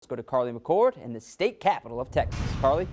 Let's go to Carley McCord in the state capital of Texas. Carley?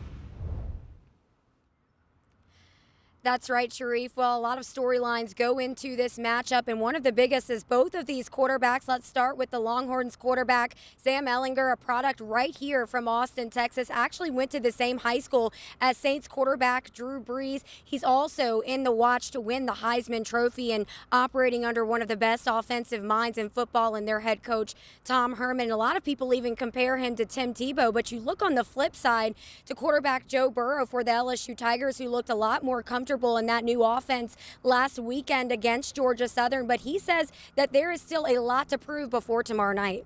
That's right, Sharif. Well, a lot of storylines go into this matchup, and one of the biggest is both of these quarterbacks. Let's start with the Longhorns quarterback, Sam Ehlinger, a product right here from Austin, Texas. Actually went to the same high school as Saints quarterback Drew Brees. He's also in the watch to win the Heisman Trophy and operating under one of the best offensive minds in football and their head coach, Tom Herman. A lot of people even compare him to Tim Tebow, but you look on the flip side to quarterback Joe Burrow for the LSU Tigers, who looked a lot more comfortable in that new offense last weekend against Georgia Southern, but he says that there is still a lot to prove before tomorrow night.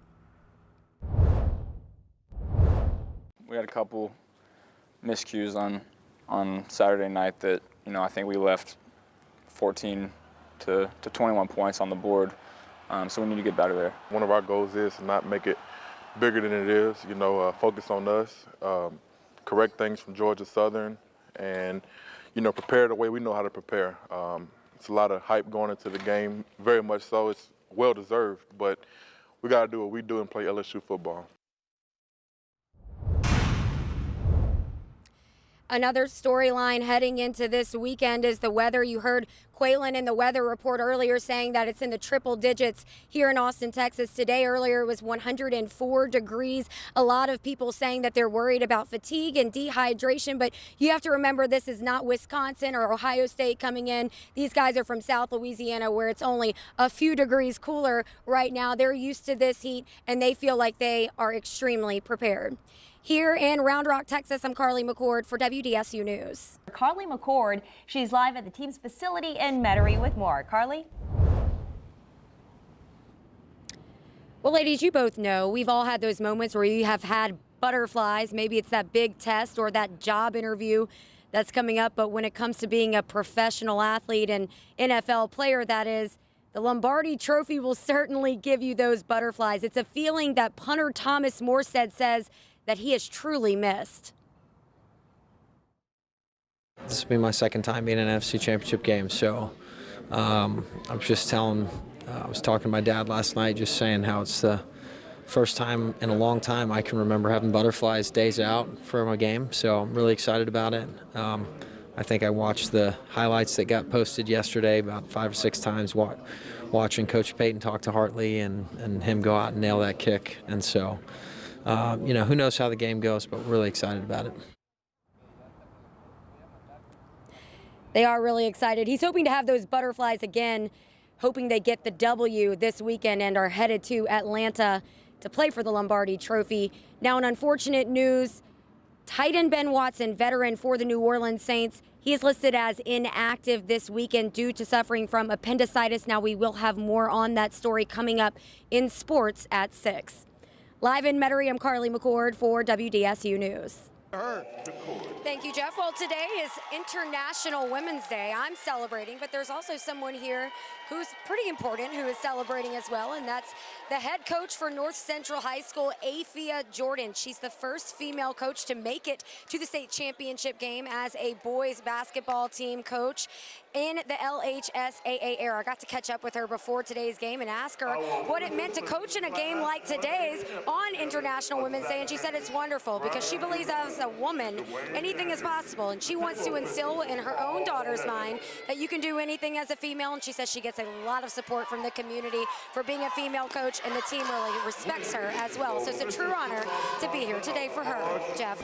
We had a couple miscues on Saturday night that, I think we left 14 to 21 points on the board, so we need to get better there. One of our goals is to not make it bigger than it is, focus on us, correct things from Georgia Southern, and prepare the way we know how to prepare. It's a lot of hype going into the game, very much so. It's well-deserved, but we got to do what we do and play LSU football. Another storyline heading into this weekend is the weather. You heard Quaylen in the weather report earlier saying that it's in the triple digits here in Austin, Texas. Today, earlier, it was 104 degrees. A lot of people saying that they're worried about fatigue and dehydration, but you have to remember this is not Wisconsin or Ohio State coming in. These guys are from South Louisiana, where it's only a few degrees cooler right now. They're used to this heat, and they feel like they are extremely prepared. Here in Round Rock, Texas, I'm Carley McCord for WDSU News. Carley McCord, she's live at the team's facility in Metairie with more. Carley? Well, ladies, you both know we've all had those moments where you have had butterflies. Maybe it's that big test or that job interview that's coming up. But when it comes to being a professional athlete and NFL player, that is, the Lombardi Trophy will certainly give you those butterflies. It's a feeling that punter Thomas Morstead says that he has truly missed. This will be my second time being in an NFC Championship game, so I was talking to my dad last night, just saying how it's the first time in a long time I can remember having butterflies days out for my game, so I'm really excited about it. I think I watched the highlights that got posted yesterday about 5 or 6 times, watching Coach Payton talk to Hartley and him go out and nail that kick, and so who knows how the game goes, but we're really excited about it. They are really excited. He's hoping to have those butterflies again, hoping they get the W this weekend and are headed to Atlanta to play for the Lombardi Trophy. Now, in unfortunate news, tight end Ben Watson, veteran for the New Orleans Saints, he is listed as inactive this weekend due to suffering from appendicitis. Now, we will have more on that story coming up in sports at 6. Live in Metairie, I'm Carley McCord for WDSU News. Thank you, Jeff. Well, today is International Women's Day. I'm celebrating, but there's also someone here who's pretty important who is celebrating as well, and that's the head coach for North Central High School, Afia Jordan. She's the first female coach to make it to the state championship game as a boys basketball team coach in the LHSAA era. I got to catch up with her before today's game and ask her what it meant to coach in a game like today's on International Women's Day, and she said it's wonderful because she believes as a woman anything is possible, and she wants to instill in her own daughter's mind that you can do anything as a female, and she says she gets a lot of support from the community for being a female coach, and the team really respects her as well. So it's a true honor to be here today for her. Jeff.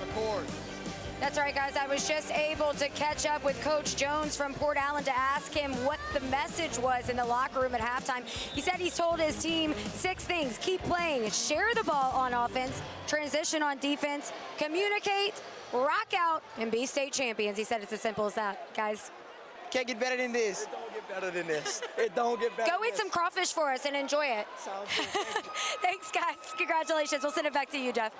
That's right, guys. I was just able to catch up with Coach Jones from Port Allen to ask him what the message was in the locker room at halftime. He said he's told his team 6 things: keep playing, share the ball on offense, transition on defense, communicate, rock out, and be state champions. He said it's as simple as that, guys. Can't get better than this. It don't get better than this. It don't get better. Go eat some crawfish for us and enjoy it. Sounds good. Thanks, guys. Congratulations. We'll send it back to you, Jeff.